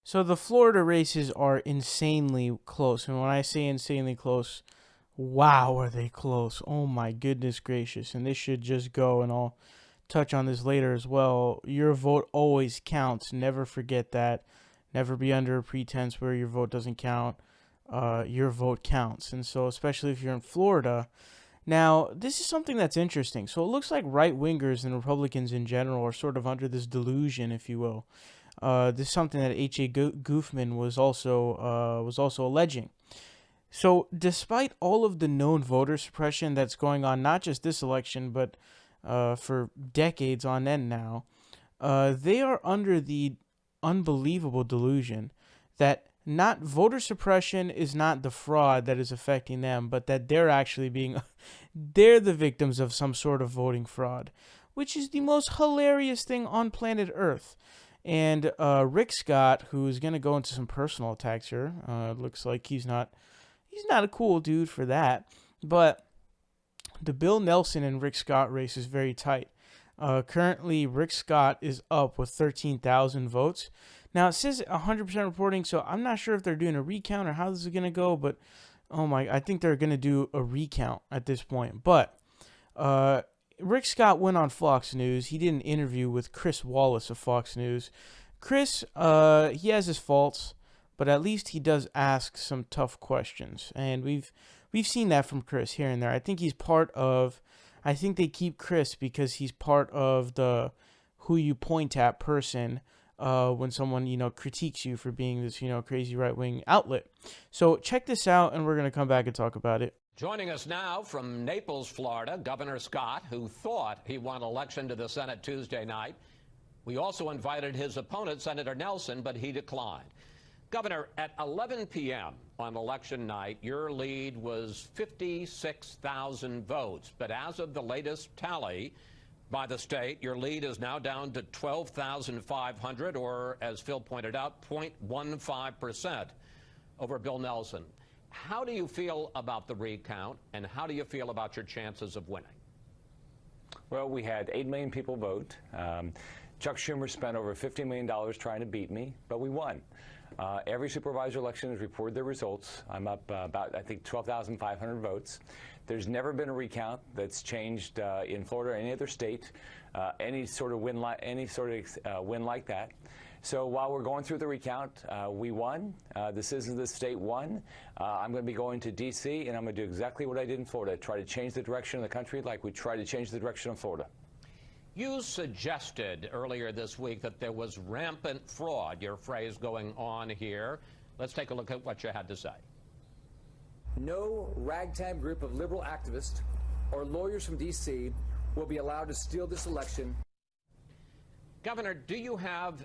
So the Florida races are insanely close. And when I say insanely close, wow, are they close? Oh my goodness gracious. And this should just go, and I'll touch on this later as well. Your vote always counts. Never forget that. Never be under a pretense where your vote doesn't count. Your vote counts. And so, especially if you're in Florida. Now, this is something that's interesting. So it looks like right wingers and Republicans in general are sort of under this delusion, if you will. This is something that H.A. Goofman was also alleging. So, despite all of the known voter suppression that's going on, not just this election, but for decades on end now, they are under the unbelievable delusion that not voter suppression is not the fraud that is affecting them, but that they're actually being, they're the victims of some sort of voting fraud, which is the most hilarious thing on planet Earth. And Rick Scott, who's gonna go into some personal attacks here, looks like he's not a cool dude for that. But the Bill Nelson and Rick Scott race is very tight. Currently, Rick Scott is up with 13,000 votes. Now, it says 100% reporting, so I'm not sure if they're doing a recount or how this is going to go, but oh my, I think they're going to do a recount at this point. But Rick Scott went on Fox News. He did an interview with Chris Wallace of Fox News. Chris, he has his faults, but at least he does ask some tough questions, and we've seen that from Chris here and there. I think he's part of. I think they keep Chris because he's part of the who you point at person when someone critiques you for being this crazy right wing outlet. So check this out, and we're gonna come back and talk about it. Joining us now from Naples, Florida, Governor Scott, who thought he won election to the Senate Tuesday night. We also invited his opponent, Senator Nelson, but he declined. Governor, at 11 p.m. on election night, your lead was 56,000 votes. But as of the latest tally by the state, your lead is now down to 12,500, or as Phil pointed out, 0.15% over Bill Nelson. How do you feel about the recount, and how do you feel about your chances of winning? Well, we had 8 million people vote. Chuck Schumer spent over $50 million trying to beat me, but we won. Every supervisor election has reported their results. I'm up about, I think, 12,500 votes. There's never been a recount that's changed in Florida or any other state, any sort of win like that. So while we're going through the recount, we won. The citizens of the state won. I'm going to be going to D.C., and I'm going to do exactly what I did in Florida, try to change the direction of the country like we tried to change the direction of Florida. You suggested earlier this week that there was rampant fraud, your phrase going on here. Let's take a look at what you had to say. No ragtag group of liberal activists or lawyers from D.C. will be allowed to steal this election. Governor, do you have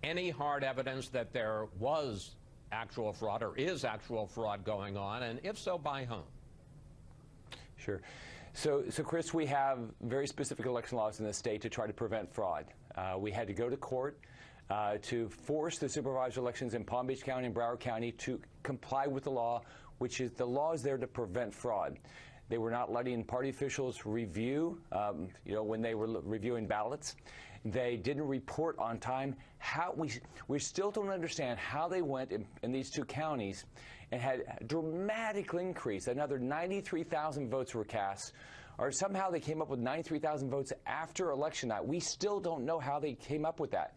any hard evidence that there was actual fraud or is actual fraud going on, and if so, by whom? Sure. So Chris, we have very specific election laws in the state to try to prevent fraud. We had to go to court to force the supervisor elections in Palm Beach County and Broward County to comply with the law, which is the law is there to prevent fraud. They were not letting party officials review, when they were reviewing ballots. They didn't report on time. We still don't understand how they went in these 2 counties and had a dramatic increase. Another 93,000 votes were cast, or somehow they came up with 93,000 votes after election night. We still don't know how they came up with that.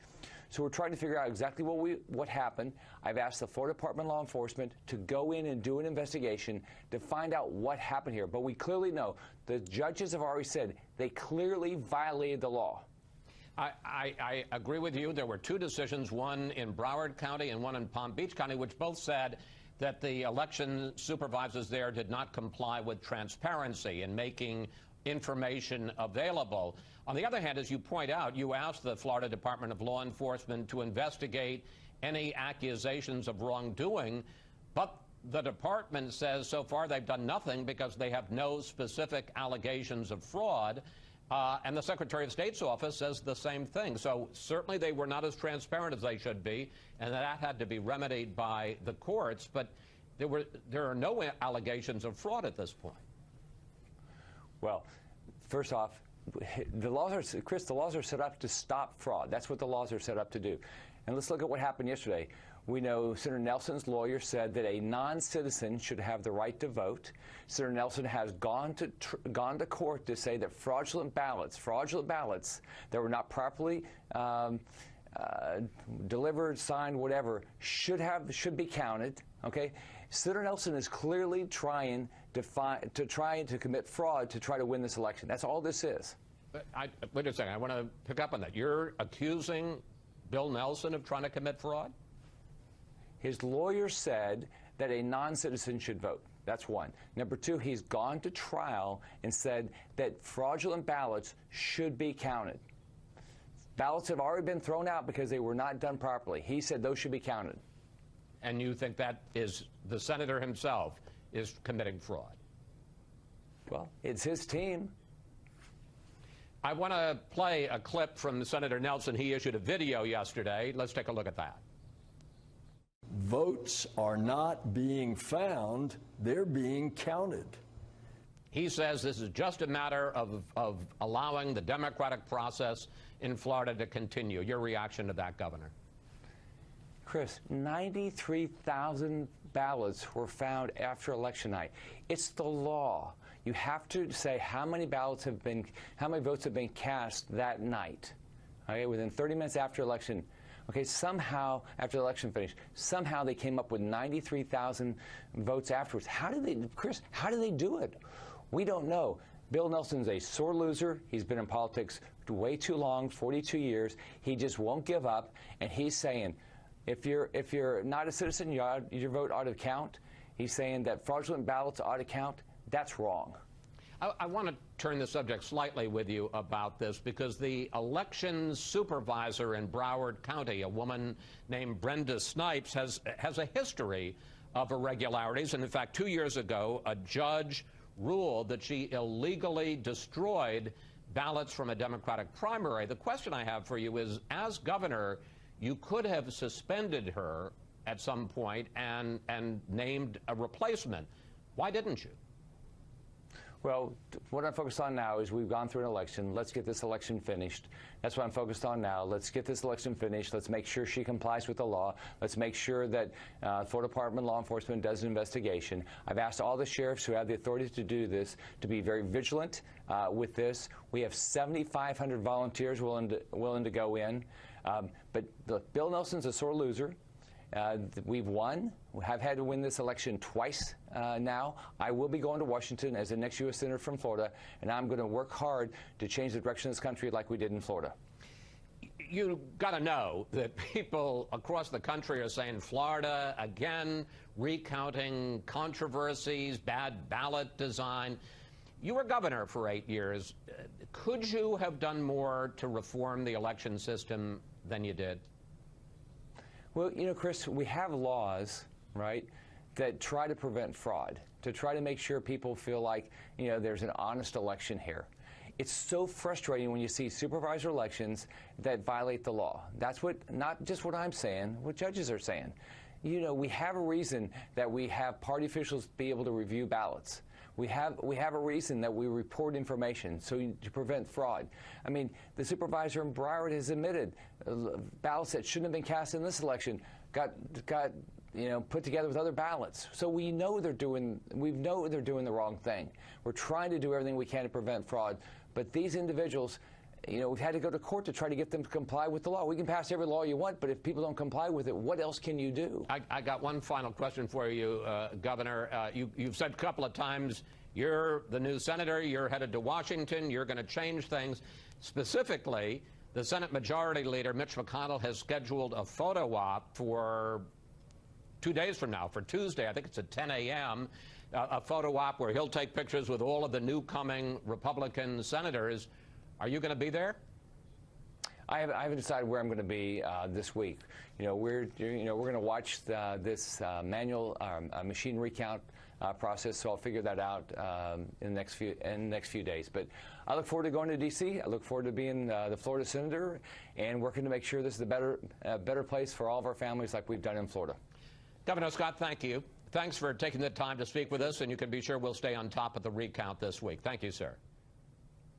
So we're trying to figure out exactly what happened. I've asked the Florida Department of Law Enforcement to go in and do an investigation to find out what happened here. But we clearly know the judges have already said they clearly violated the law. I agree with you. There were 2 decisions, one in Broward County and one in Palm Beach County, which both said that the election supervisors there did not comply with transparency in making information available. On the other hand, as you point out, you asked the Florida Department of Law Enforcement to investigate any accusations of wrongdoing, but the department says so far they've done nothing because they have no specific allegations of fraud. And the Secretary of State's office says the same thing. So certainly they were not as transparent as they should be, and that had to be remedied by the courts. But there are no allegations of fraud at this point. Well, first off, the laws are set up to stop fraud. That's what the laws are set up to do. And let's look at what happened yesterday. We know Senator Nelson's lawyer said that a non-citizen should have the right to vote. Senator Nelson has gone to court to say that fraudulent ballots that were not properly delivered, signed, whatever, should be counted. Okay, Senator Nelson is clearly trying to commit fraud to try to win this election. That's all this is. Wait a second. I want to pick up on that. You're accusing Bill Nelson of trying to commit fraud? His lawyer said that a non-citizen should vote. That's one. Number two, he's gone to trial and said that fraudulent ballots should be counted. Ballots have already been thrown out because they were not done properly. He said those should be counted. And you think that is the senator himself is committing fraud? Well, it's his team. I want to play a clip from Senator Nelson. He issued a video yesterday. Let's take a look at that. Votes are not being found, they're being counted. He says this is just a matter of allowing the democratic process in Florida to continue. Your reaction to that, Governor? Chris, 93,000 ballots were found after election night. It's the law. You have to say how many votes have been cast that night. Okay, within 30 minutes after election. Okay, somehow after the election finished, somehow they came up with 93,000 votes afterwards. How did they, Chris? How did they do it? We don't know. Bill Nelson's a sore loser. He's been in politics way too long, 42 years. He just won't give up, and he's saying, if you're not a citizen, your vote ought to count. He's saying that fraudulent ballots ought to count. That's wrong. I want to turn the subject slightly with you about this because the election supervisor in Broward County, a woman named Brenda Snipes, has a history of irregularities. And in fact, 2 years ago, a judge ruled that she illegally destroyed ballots from a Democratic primary. The question I have for you is, as governor, you could have suspended her at some point and named a replacement. Why didn't you? Well, what I'm focused on now is we've gone through an election. Let's get this election finished. That's what I'm focused on now. Let's get this election finished. Let's make sure she complies with the law. Let's make sure that Florida Department of Law Enforcement does an investigation. I've asked all the sheriffs who have the authority to do this to be very vigilant with this. We have 7,500 volunteers willing to go in. But look, Bill Nelson's a sore loser. We've won. We have had to win this election twice now. I will be going to Washington as the next U.S. Senator from Florida, and I'm going to work hard to change the direction of this country like we did in Florida. You got to know that people across the country are saying Florida, again, recounting controversies, bad ballot design. You were governor for 8 years. Could you have done more to reform the election system than you did? Well, you know, Chris, we have laws, right, that try to prevent fraud, to try to make sure people feel like, you know, there's an honest election here. It's so frustrating when you see supervisor elections that violate the law. That's what, not just what I'm saying, what judges are saying. You know, we have a reason that we have party officials be able to review ballots. We have a reason that we report information to prevent fraud. I mean, the supervisor in Broward has admitted ballots that shouldn't have been cast in this election got put together with other ballots. So we know they're doing the wrong thing. We're trying to do everything we can to prevent fraud, but these individuals, you know, we've had to go to court to try to get them to comply with the law. We can pass every law you want, but if people don't comply with it, what else can you do? I got one final question for you, Governor. You've said a couple of times you're the new senator, you're headed to Washington, you're going to change things. Specifically, the Senate Majority Leader, Mitch McConnell, has scheduled a photo op for 2 days from now, for Tuesday. I think it's at 10 a.m., a photo op where he'll take pictures with all of the new coming Republican senators. Are you going to be there? I haven't decided where I'm going to be this week. You know, we're going to watch this manual machine recount process, so I'll figure that out in the next few days. But I look forward to going to D.C. I look forward to being the Florida senator and working to make sure this is a better place for all of our families, like we've done in Florida. Governor Scott, thank you. Thanks for taking the time to speak with us, and you can be sure we'll stay on top of the recount this week. Thank you, sir.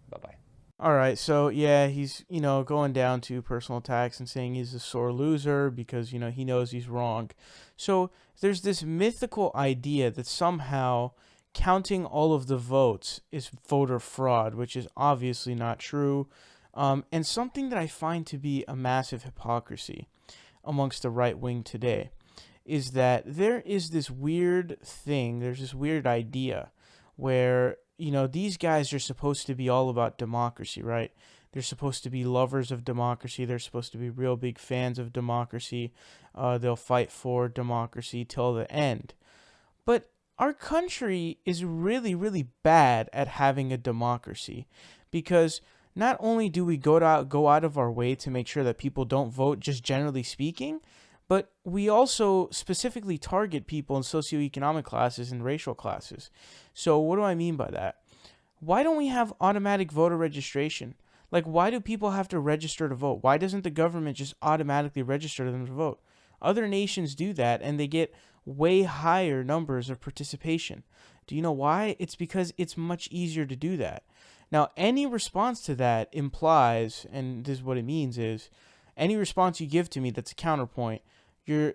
Bye-bye. All right, so yeah, he's, going down to personal attacks and saying he's a sore loser because, he knows he's wrong. So there's this mythical idea that somehow counting all of the votes is voter fraud, which is obviously not true, and something that I find to be a massive hypocrisy amongst the right wing today is that there is this weird thing, there's this weird idea where, these guys are supposed to be all about democracy, right? They're supposed to be lovers of democracy. They're supposed to be real big fans of democracy. They'll fight for democracy till the end. But our country is really, really bad at having a democracy because not only do we go out of our way to make sure that people don't vote, just generally speaking, but we also specifically target people in socioeconomic classes and racial classes. So what do I mean by that? Why don't we have automatic voter registration? Like, why do people have to register to vote? Why doesn't the government just automatically register them to vote? Other nations do that, and they get way higher numbers of participation. Do you know why? It's because it's much easier to do that. Now, any response to that implies, and this is what it means is, any response you give to me that's a counterpoint, you're,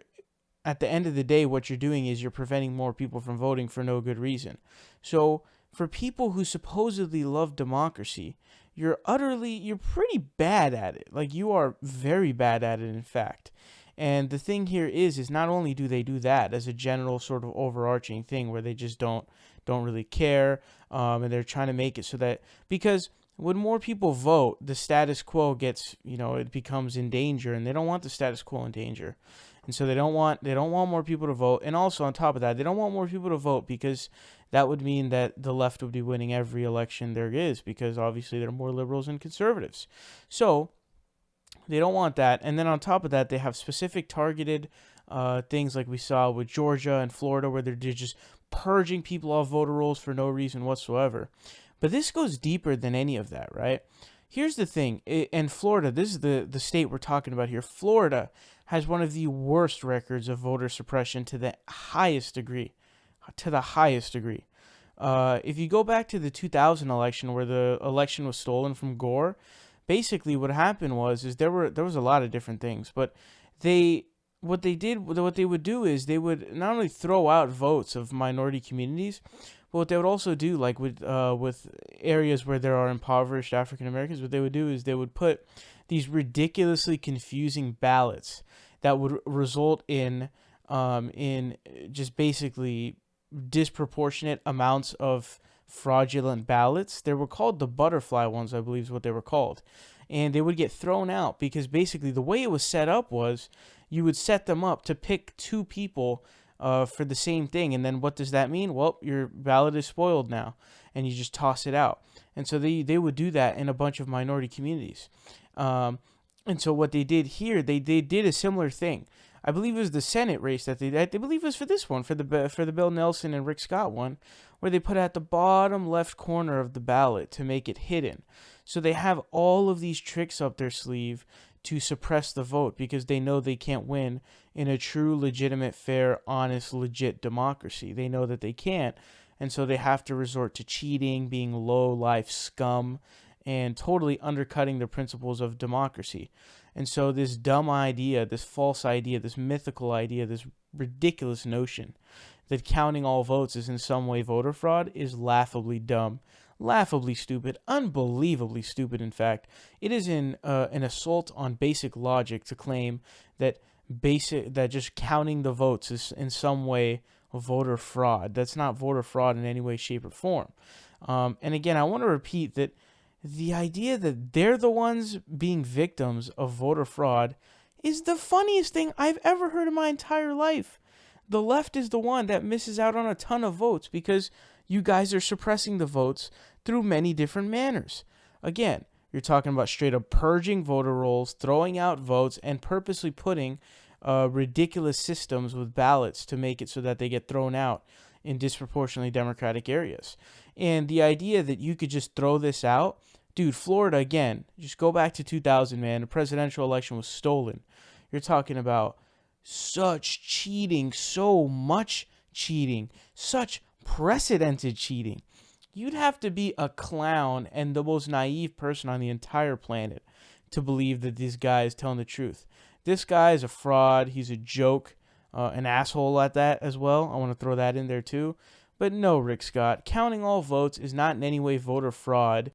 at the end of the day, what you're doing is you're preventing more people from voting for no good reason. So for people who supposedly love democracy, you're pretty bad at it. Like, you are very bad at it, in fact. And the thing here is not only do they do that as a general sort of overarching thing where they just don't really care, and they're trying to make it so that, because when more people vote, the status quo gets, it becomes in danger, and they don't want the status quo in danger. And so they don't want more people to vote. And also on top of that, they don't want more people to vote because that would mean that the left would be winning every election there is, because obviously there are more liberals and conservatives. So they don't want that. And then on top of that, they have specific targeted things like we saw with Georgia and Florida, where they're just purging people off voter rolls for no reason whatsoever. But this goes deeper than any of that, right? Here's the thing. In Florida, this is the state we're talking about here. Florida has one of the worst records of voter suppression to the highest degree. If you go back to the 2000 election, where the election was stolen from Gore, basically what happened was there was a lot of different things, but what they would do is they would not only throw out votes of minority communities, but what they would also do, like with areas where there are impoverished African Americans, what they would do is they would put these ridiculously confusing ballots that would result in just basically disproportionate amounts of fraudulent ballots. They were called the butterfly ones, I believe is what they were called. And they would get thrown out because basically the way it was set up was you would set them up to pick two people for the same thing. And then what does that mean? Well, your ballot is spoiled now, and you just toss it out. And so they would do that in a bunch of minority communities. And so what they did here, they did a similar thing. I believe it was the Senate race that they believe it was for this one, for the Bill Nelson and Rick Scott one, where they put it at the bottom left corner of the ballot to make it hidden. So they have all of these tricks up their sleeve to suppress the vote because they know they can't win in a true, legitimate, fair, honest, legit democracy. They know that they can't, and so they have to resort to cheating, being low-life scum, and totally undercutting the principles of democracy. And so this dumb idea, this false idea, this mythical idea, this ridiculous notion that counting all votes is in some way voter fraud is laughably dumb, laughably stupid, unbelievably stupid, in fact. It is an assault on basic logic to claim that just counting the votes is in some way voter fraud. That's not voter fraud in any way, shape, or form. And again, I want to repeat that the idea that they're the ones being victims of voter fraud is the funniest thing I've ever heard in my entire life. The left is the one that misses out on a ton of votes because you guys are suppressing the votes through many different manners. Again, you're talking about straight up purging voter rolls, throwing out votes, and purposely putting ridiculous systems with ballots to make it so that they get thrown out in disproportionately Democratic areas. And the idea that you could just throw this out, dude, Florida, again, just go back to 2000, man. The presidential election was stolen. You're talking about such cheating, so much cheating, such precedented cheating. You'd have to be a clown and the most naive person on the entire planet to believe that this guy is telling the truth. This guy is a fraud. He's a joke, an asshole at that as well. I want to throw that in there too. But no, Rick Scott, counting all votes is not in any way voter fraud.